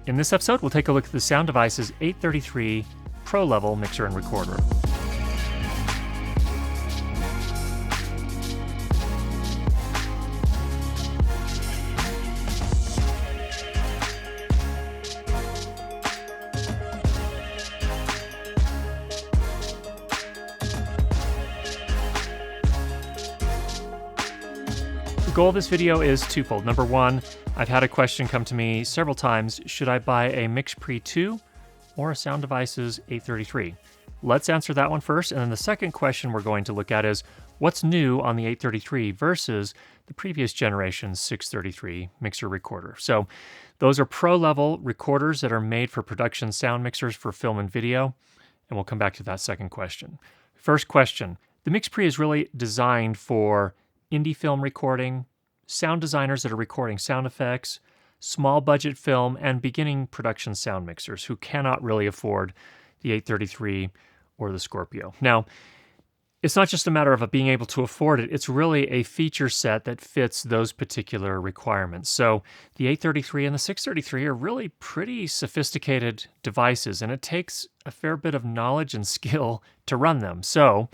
In this episode, we'll take a look at the Sound Devices 833 Pro Level Mixer and Recorder. The goal of this video is twofold. Number one, I've had a question come to me several times. Should I buy a MixPre II or a Sound Devices 833? Let's answer that one first. And then the second question we're going to look at is what's new on the 833 versus the previous generation's 633 mixer recorder. So those are pro-level recorders that are made for production sound mixers for film and video. And we'll come back to that second question. First question, the MixPre is really designed for indie film recording, sound designers that are recording sound effects, small budget film, and beginning production sound mixers who cannot really afford the 833 or the Scorpio. Now, it's not just a matter of being able to afford it, it's really a feature set that fits those particular requirements. So the 833 and the 633 are really pretty sophisticated devices, and it takes a fair bit of knowledge and skill to run them. So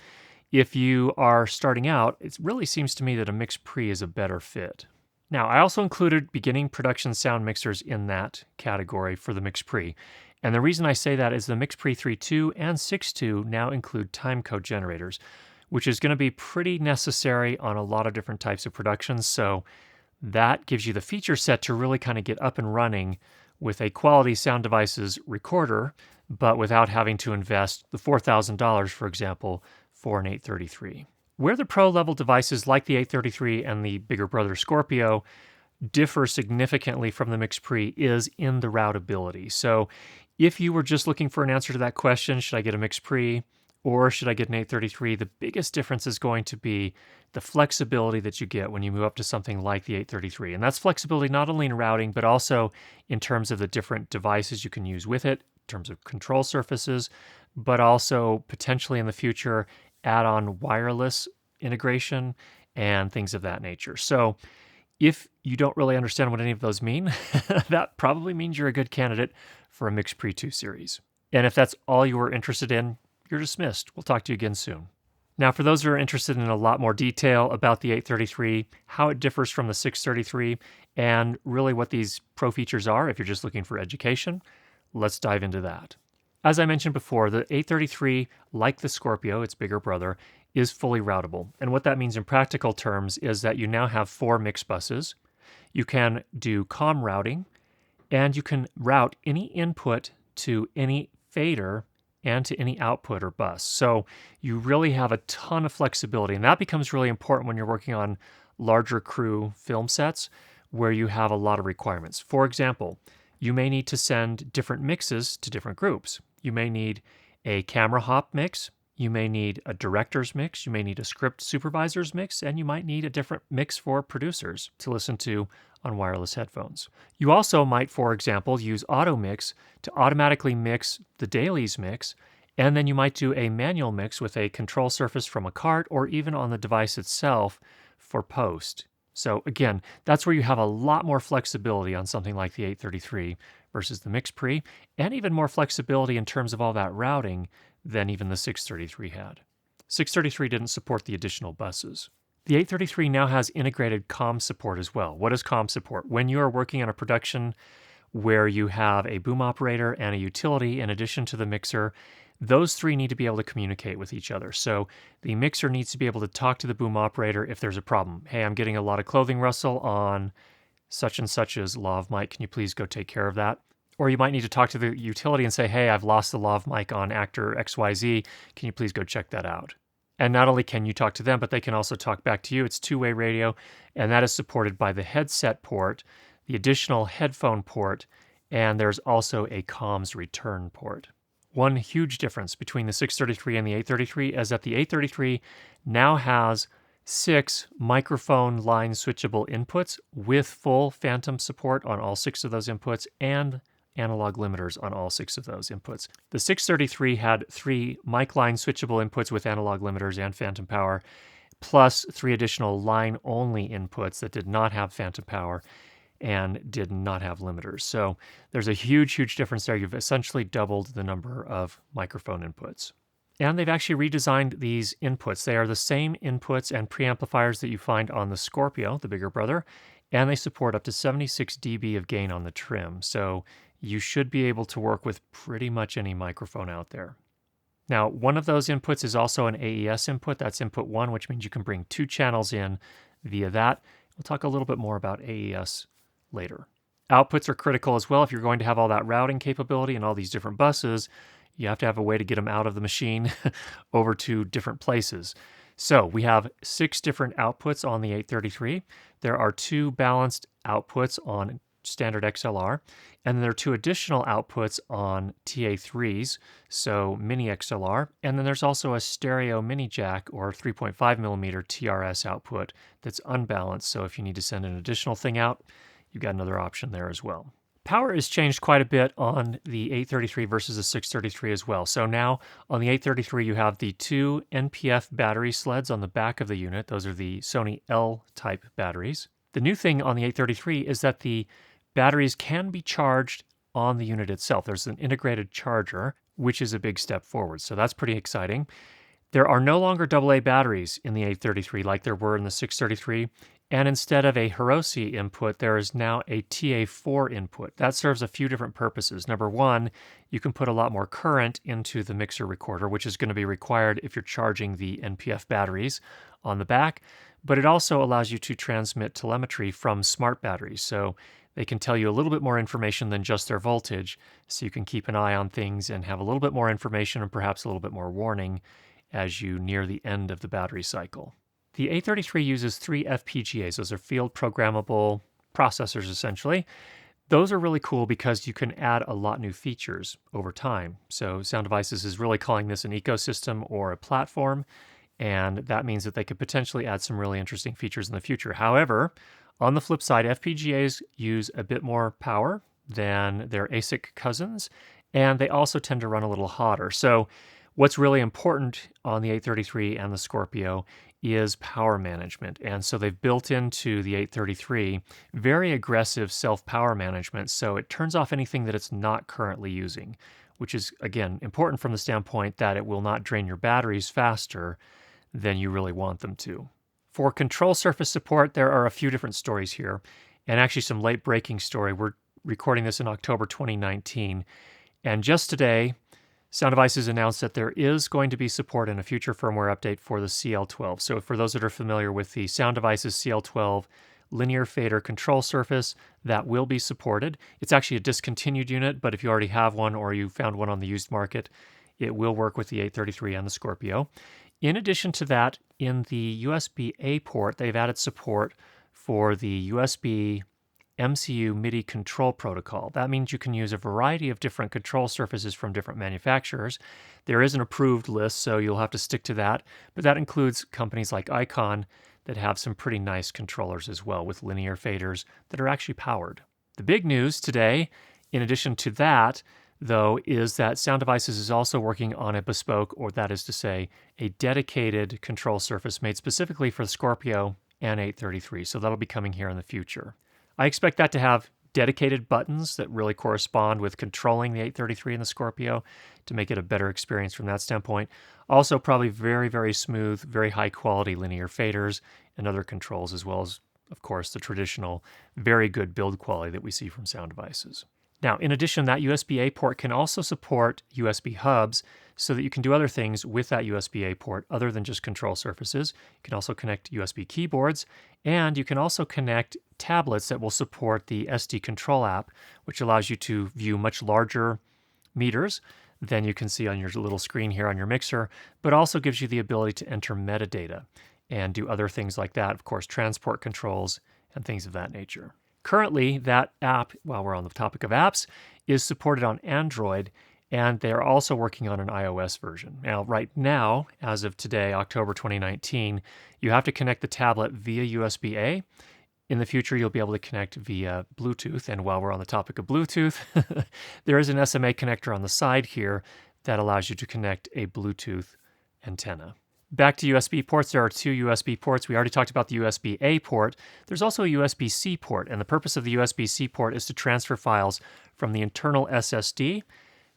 if you are starting out, it really seems to me that a MixPre is a better fit. Now, I also included beginning production sound mixers in that category for the MixPre. And the reason I say that is the MixPre 3.2 and 6.2 now include timecode generators, which is going to be pretty necessary on a lot of different types of productions. So that gives you the feature set to really kind of get up and running with a quality Sound Devices recorder, but without having to invest the $4,000, for example, for an 833. Where the pro-level devices like the 833 and the bigger brother Scorpio differ significantly from the MixPre is in the routability. So if you were just looking for an answer to that question, should I get a MixPre or should I get an 833, the biggest difference is going to be the flexibility that you get when you move up to something like the 833. And that's flexibility not only in routing, but also in terms of the different devices you can use with it, in terms of control surfaces, but also potentially in the future add-on wireless integration and things of that nature. So if you don't really understand what any of those mean, that probably means you're a good candidate for a MixPre 2 series. And if that's all you were interested in, you're dismissed. We'll talk to you again soon. Now, for those who are interested in a lot more detail about the 833, how it differs from the 633, and really what these pro features are, if you're just looking for education, let's dive into that. As I mentioned before, the 833, like the Scorpio, its bigger brother, is fully routable. And what that means in practical terms is that you now have 4 mix buses. You can do COM routing, and you can route any input to any fader and to any output or bus. So you really have a ton of flexibility, and that becomes really important when you're working on larger crew film sets where you have a lot of requirements. For example, you may need to send different mixes to different groups. You may need a camera hop mix, you may need a director's mix, you may need a script supervisor's mix, and you might need a different mix for producers to listen to on wireless headphones. You also might, for example, use auto mix to automatically mix the dailies mix, and then you might do a manual mix with a control surface from a cart or even on the device itself for post. So again, that's where you have a lot more flexibility on something like the 833 versus the MixPre, and even more flexibility in terms of all that routing than even the 633 had. 633 didn't support the additional buses. The 833 now has integrated COM support as well. What is COM support? When you are working on a production where you have a boom operator and a utility in addition to the mixer, those three need to be able to communicate with each other. So the mixer needs to be able to talk to the boom operator if there's a problem. Hey, I'm getting a lot of clothing rustle on such and such's lav mic. Can you please go take care of that? Or you might need to talk to the utility and say, hey, I've lost the lav mic on actor XYZ. Can you please go check that out? And not only can you talk to them, but they can also talk back to you. It's two-way radio, and that is supported by the headset port, the additional headphone port, and there's also a comms return port. One huge difference between the 633 and the 833 is that the 833 now has 6 microphone line switchable inputs with full phantom support on all 6 of those inputs and analog limiters on all 6 of those inputs. The 633 had 3 mic line switchable inputs with analog limiters and phantom power, plus 3 additional line-only inputs that did not have phantom power. and did not have limiters. So there's a huge, huge difference there. You've essentially doubled the number of microphone inputs. And they've actually redesigned these inputs. They are the same inputs and preamplifiers that you find on the Scorpio, the bigger brother, and they support up to 76 dB of gain on the trim. So you should be able to work with pretty much any microphone out there. Now, one of those inputs is also an AES input. That's input 1, which means you can bring 2 channels in via that. We'll talk a little bit more about AES later. Outputs are critical as well. If you're going to have all that routing capability and all these different buses, you have to have a way to get them out of the machine over to different places. So we have 6 different outputs on the 833. There are 2 balanced outputs on standard XLR, and then there are 2 additional outputs on TA3s, so mini XLR, and then there's also a stereo mini jack or 3.5 millimeter TRS output that's unbalanced, so if you need to send an additional thing out, you've got another option there as well. Power has changed quite a bit on the 833 versus the 633 as well. So now on the 833, you have the 2 NPF battery sleds on the back of the unit. Those are the Sony L-type batteries. The new thing on the 833 is that the batteries can be charged on the unit itself. There's an integrated charger, which is a big step forward. So that's pretty exciting. There are no longer AA batteries in the 833 like there were in the 633. And instead of a Hiroshi input, there is now a TA4 input. That serves a few different purposes. Number one, you can put a lot more current into the mixer recorder, which is going to be required if you're charging the NPF batteries on the back. But it also allows you to transmit telemetry from smart batteries. So they can tell you a little bit more information than just their voltage. So you can keep an eye on things and have a little bit more information and perhaps a little bit more warning as you near the end of the battery cycle. The 833 uses 3 FPGAs. Those are field programmable processors, essentially. Those are really cool because you can add a lot new features over time. So Sound Devices is really calling this an ecosystem or a platform, and that means that they could potentially add some really interesting features in the future. However, on the flip side, FPGAs use a bit more power than their ASIC cousins, and they also tend to run a little hotter. So what's really important on the 833 and the Scorpio is power management. And so they've built into the 833 very aggressive self-power management, so it turns off anything that it's not currently using, which is, again, important from the standpoint that it will not drain your batteries faster than you really want them to. For control surface support, there are a few different stories here, and actually some late-breaking story. We're recording this in October 2019, and just today, Sound Devices announced that there is going to be support in a future firmware update for the CL12. So for those that are familiar with the Sound Devices CL12 linear fader control surface, that will be supported. It's actually a discontinued unit, but if you already have one or you found one on the used market, it will work with the 833 and the Scorpio. In addition to that, in the USB-A port, they've added support for the USB MCU MIDI control protocol. That means you can use a variety of different control surfaces from different manufacturers. There is an approved list, so you'll have to stick to that, but that includes companies like Icon that have some pretty nice controllers as well with linear faders that are actually powered. The big news today, in addition to that, though, is that Sound Devices is also working on a bespoke, or that is to say, a dedicated control surface made specifically for the Scorpio and 833, so that'll be coming here in the future. I expect that to have dedicated buttons that really correspond with controlling the 833 and the Scorpio to make it a better experience from that standpoint. Also, probably very, very smooth, very high quality linear faders and other controls, as well as, of course, the traditional very good build quality that we see from Sound Devices. Now, in addition, that USB-A port can also support USB hubs so that you can do other things with that USB-A port other than just control surfaces. You can also connect USB keyboards, and you can also connect tablets that will support the SD Control app, which allows you to view much larger meters than you can see on your little screen here on your mixer, but also gives you the ability to enter metadata and do other things like that, of course, transport controls and things of that nature. Currently, that app, while we're on the topic of apps, is supported on Android, and they are also working on an iOS version. Now, right now, as of today, October 2019, you have to connect the tablet via USB-A. In the future, you'll be able to connect via Bluetooth, and while we're on the topic of Bluetooth, there is an SMA connector on the side here that allows you to connect a Bluetooth antenna. Back to USB ports, there are two USB ports. We already talked about the USB-A port. There's also a USB-C port, and the purpose of the USB-C port is to transfer files from the internal SSD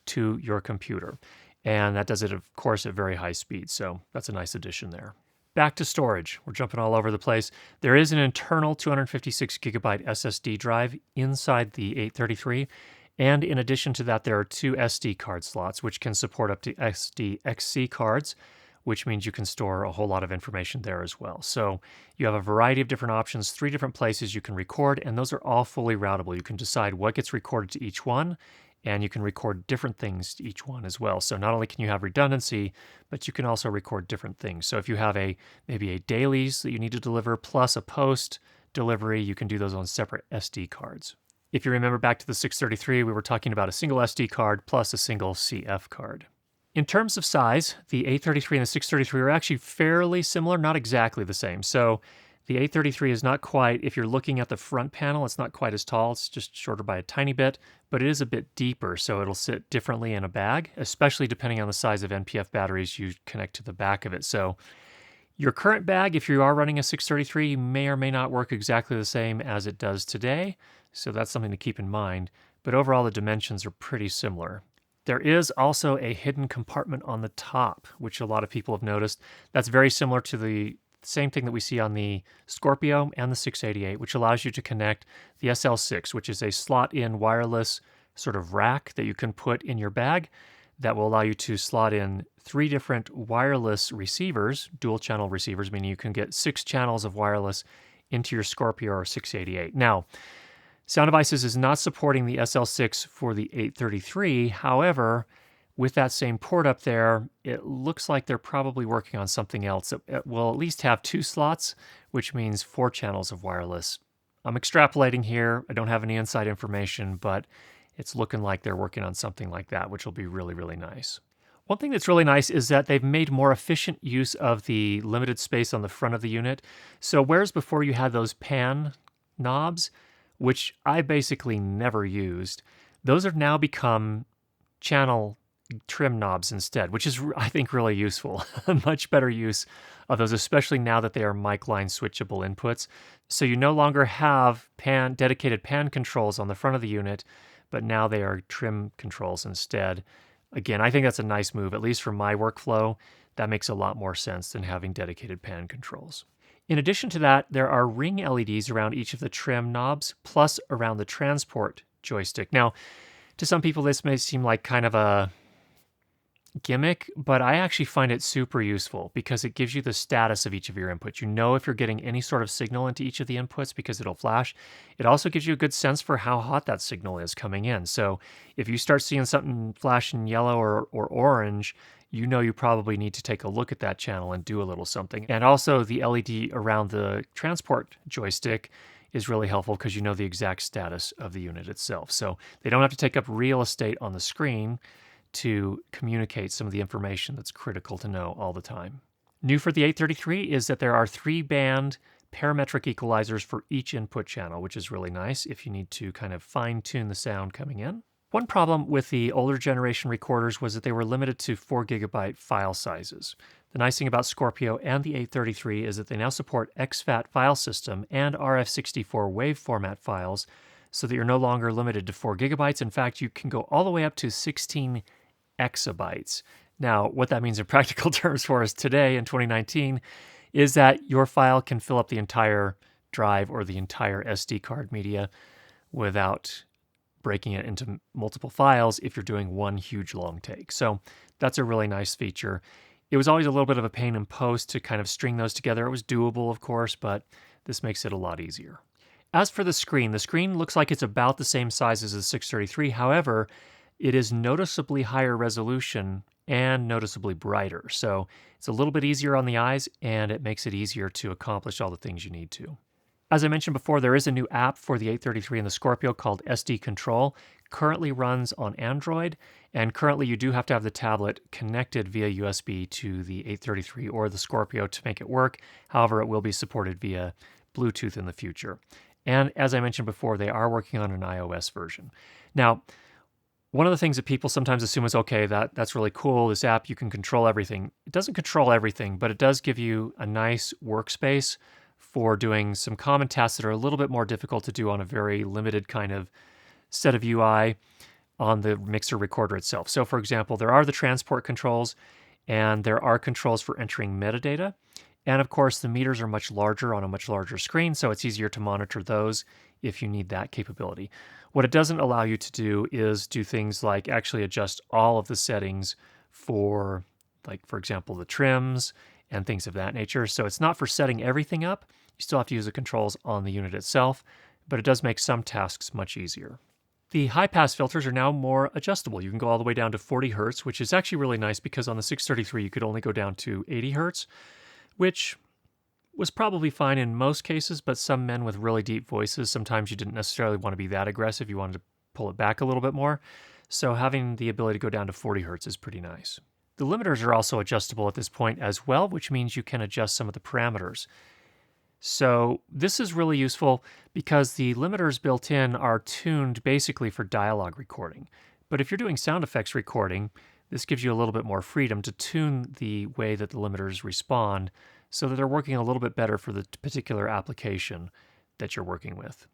to your computer. And that does it, of course, at very high speed, so that's a nice addition there. Back to storage. We're jumping all over the place. There is an internal 256 gigabyte SSD drive inside the 833, and in addition to that, there are two SD card slots, which can support up to SDXC cards, which means you can store a whole lot of information there as well. So you have a variety of different options, 3 different places you can record, and those are all fully routable. You can decide what gets recorded to each one, and you can record different things to each one as well. So not only can you have redundancy, but you can also record different things. So if you have maybe a dailies that you need to deliver plus a post delivery, you can do those on separate SD cards. If you remember back to the 633, we were talking about a single SD card plus a single CF card. In terms of size, the 833 and the 633 are actually fairly similar, not exactly the same. So the 833 is not quite, if you're looking at the front panel, it's not quite as tall. It's just shorter by a tiny bit, but it is a bit deeper, so it'll sit differently in a bag, especially depending on the size of NPF batteries you connect to the back of it. So your current bag, if you are running a 633, may or may not work exactly the same as it does today, so that's something to keep in mind. But overall, the dimensions are pretty similar. There is also a hidden compartment on the top, which a lot of people have noticed. That's very similar to the same thing that we see on the Scorpio and the 688, which allows you to connect the SL6, which is a slot-in wireless sort of rack that you can put in your bag that will allow you to slot in 3 different wireless receivers, dual-channel receivers, meaning you can get 6 channels of wireless into your Scorpio or 688. Now, Sound Devices is not supporting the SL6 for the 833. However, with that same port up there, it looks like they're probably working on something else that will at least have 2 slots, which means 4 channels of wireless. I'm extrapolating here. I don't have any inside information, but it's looking like they're working on something like that, which will be really, really nice. One thing that's really nice is that they've made more efficient use of the limited space on the front of the unit. So whereas before you had those pan knobs, which I basically never used, those have now become channel trim knobs instead, which is, I think, really useful. Much better use of those, especially now that they are mic line switchable inputs. So you no longer have dedicated pan controls on the front of the unit, but now they are trim controls instead. Again, I think that's a nice move, at least for my workflow. That makes a lot more sense than having dedicated pan controls. In addition to that, there are ring LEDs around each of the trim knobs, plus around the transport joystick. Now, to some people, this may seem like kind of a gimmick, but I actually find it super useful because it gives you the status of each of your inputs. You know if you're getting any sort of signal into each of the inputs because it'll flash. It also gives you a good sense for how hot that signal is coming in. So if you start seeing something flash in yellow or orange, you know you probably need to take a look at that channel and do a little something. And also the LED around the transport joystick is really helpful because you know the exact status of the unit itself. So they don't have to take up real estate on the screen to communicate some of the information that's critical to know all the time. New for the 833 is that there are 3-band parametric equalizers for each input channel, which is really nice if you need to kind of fine-tune the sound coming in. One problem with the older generation recorders was that they were limited to 4 gigabyte file sizes. The nice thing about Scorpio and the 833 is that they now support exFAT file system and RF64 wave format files, so that you're no longer limited to 4 gigabytes. In fact, you can go all the way up to 16 exabytes. Now, what that means in practical terms for us today in 2019 is that your file can fill up the entire drive or the entire SD card media without breaking it into multiple files if you're doing one huge long take. So that's a really nice feature. It was always a little bit of a pain in post to kind of string those together. It was doable, of course, but this makes it a lot easier. As for the screen looks like it's about the same size as the 633. However, it is noticeably higher resolution and noticeably brighter. So it's a little bit easier on the eyes, and it makes it easier to accomplish all the things you need to. As I mentioned before, there is a new app for the 833 and the Scorpio called SD Control. Currently runs on Android, and currently you do have to have the tablet connected via USB to the 833 or the Scorpio to make it work. However, it will be supported via Bluetooth in the future. And as I mentioned before, they are working on an iOS version. Now, One of the things that people sometimes assume is, okay, that's really cool. This app, you can control everything. It doesn't control everything, but it does give you a nice workspace for doing some common tasks that are a little bit more difficult to do on a very limited kind of set of UI on the mixer recorder itself. So for example, there are the transport controls and there are controls for entering metadata. And of course, the meters are much larger on a much larger screen, so it's easier to monitor those if you need that capability. What it doesn't allow you to do is do things like actually adjust all of the settings for, like, for example, the trims and things of that nature. So it's not for setting everything up. You still have to use the controls on the unit itself, but it does make some tasks much easier. The high-pass filters are now more adjustable. You can go all the way down to 40 hertz, which is actually really nice because on the 633 you could only go down to 80 hertz, which was probably fine in most cases, but some men with really deep voices, sometimes you didn't necessarily want to be that aggressive. You wanted to pull it back a little bit more. So having the ability to go down to 40 hertz is pretty nice. The limiters are also adjustable at this point as well, which means you can adjust some of the parameters. So this is really useful because the limiters built in are tuned basically for dialogue recording. But if you're doing sound effects recording, this gives you a little bit more freedom to tune the way that the limiters respond so that they're working a little bit better for the particular application that you're working with.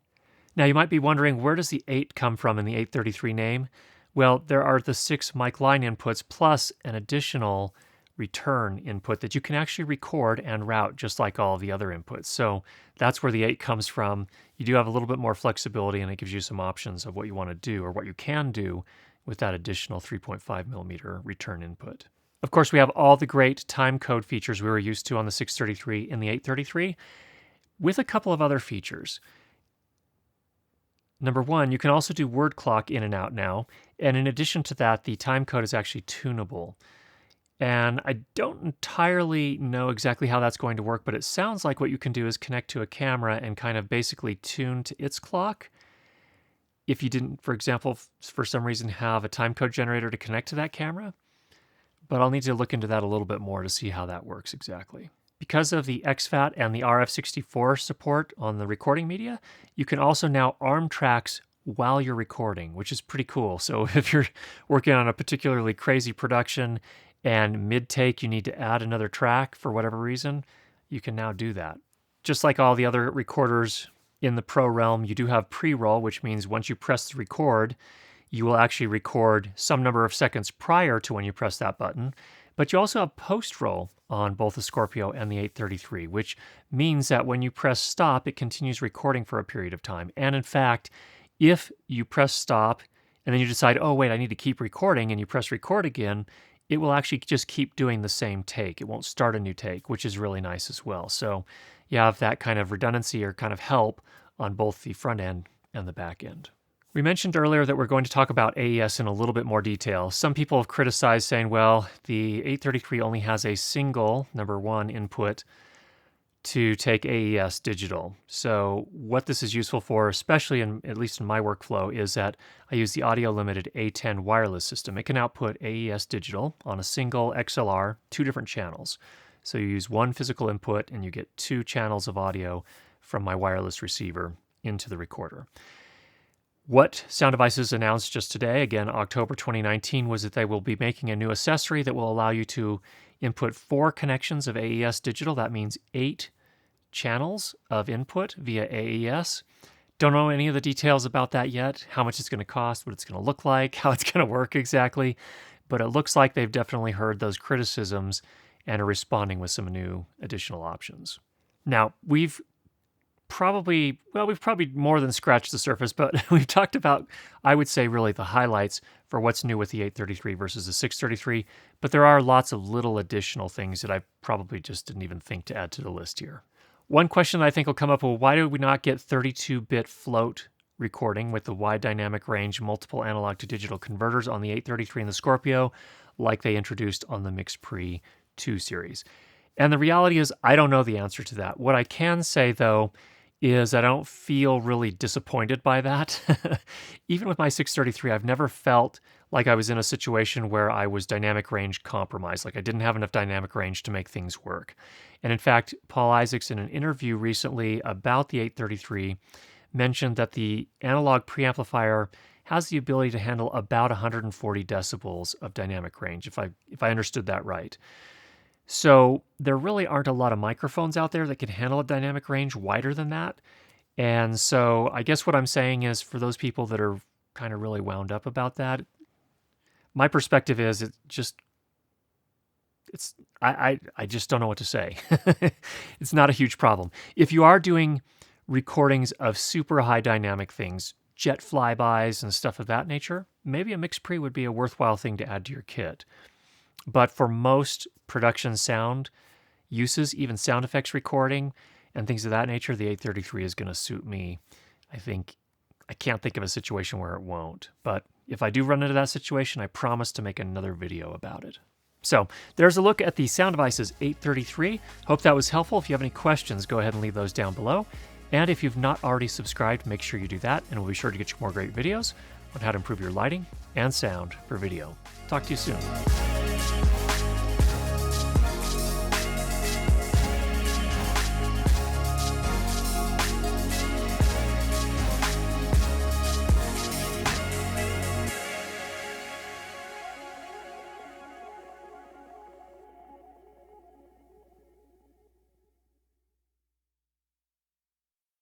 Now you might be wondering, where does the 8 come from in the 833 name? Well, there are the 6 mic line inputs plus an additional return input that you can actually record and route just like all of the other inputs. So that's where the 8 comes from. You do have a little bit more flexibility and it gives you some options of what you want to do or what you can do with that additional 3.5 millimeter return input. Of course, we have all the great timecode features we were used to on the 633 and the 833 with a couple of other features. Number one, you can also do word clock in and out now. And in addition to that, the timecode is actually tunable. And I don't entirely know exactly how that's going to work, but it sounds like what you can do is connect to a camera and kind of basically tune to its clock. If you didn't, for example, for some reason have a timecode generator to connect to that camera. But I'll need to look into that a little bit more to see how that works exactly. Because of the XFAT and the RF64 support on the recording media, you can also now arm tracks while you're recording, which is pretty cool. So if you're working on a particularly crazy production and mid-take you need to add another track for whatever reason, you can now do that. Just like all the other recorders in the Pro realm, you do have pre-roll, which means once you press the record, you will actually record some number of seconds prior to when you press that button. But you also have post-roll on both the Scorpio and the 833, which means that when you press stop, it continues recording for a period of time. And in fact, if you press stop and then you decide, oh wait, I need to keep recording, and you press record again, it will actually just keep doing the same take. It won't start a new take, which is really nice as well. So you have that kind of redundancy or kind of help on both the front end and the back end. We mentioned earlier that we're going to talk about AES in a little bit more detail. Some people have criticized saying, well, the 833 only has a single, number one, input to take AES digital. So what this is useful for, especially at least in my workflow, is that I use the audio limited A10 wireless system. It can output AES digital on a single XLR, 2 different channels. So you use one physical input and you get 2 channels of audio from my wireless receiver into the recorder. What Sound Devices announced just today, again, October 2019, was that they will be making a new accessory that will allow you to input 4 connections of AES digital. That means 8 channels of input via AES. Don't know any of the details about that yet, how much it's going to cost, what it's going to look like, how it's going to work exactly. But it looks like they've definitely heard those criticisms and are responding with some new additional options. Now, we've probably more than scratched the surface, but we've talked about, I would say, really the highlights for what's new with the 833 versus the 633, but there are lots of little additional things that I probably just didn't even think to add to the list here. One question that I think will come up, well, why do we not get 32-bit float recording with the wide dynamic range multiple analog to digital converters on the 833 and the Scorpio like they introduced on the MixPre II series? And the reality is, I don't know the answer to that. What I can say, though, is I don't feel really disappointed by that. Even with my 633, I've never felt like I was in a situation where I was dynamic range compromised, like I didn't have enough dynamic range to make things work. And in fact, Paul Isaacs, in an interview recently about the 833, mentioned that the analog preamplifier has the ability to handle about 140 decibels of dynamic range, if I understood that right. So there really aren't a lot of microphones out there that can handle a dynamic range wider than that. And so I guess what I'm saying is, for those people that are kind of really wound up about that, my perspective is I just don't know what to say. It's not a huge problem. If you are doing recordings of super high dynamic things, jet flybys and stuff of that nature, maybe a MixPre would be a worthwhile thing to add to your kit. But for most production sound uses, even sound effects recording and things of that nature, the 833 is going to suit me. I can't think of a situation where it won't. But if I do run into that situation, I promise to make another video about it. So there's a look at the Sound Devices 833. Hope that was helpful. If you have any questions, go ahead and leave those down below. And if you've not already subscribed, make sure you do that, and we'll be sure to get you more great videos on how to improve your lighting and sound for video. Talk to you soon.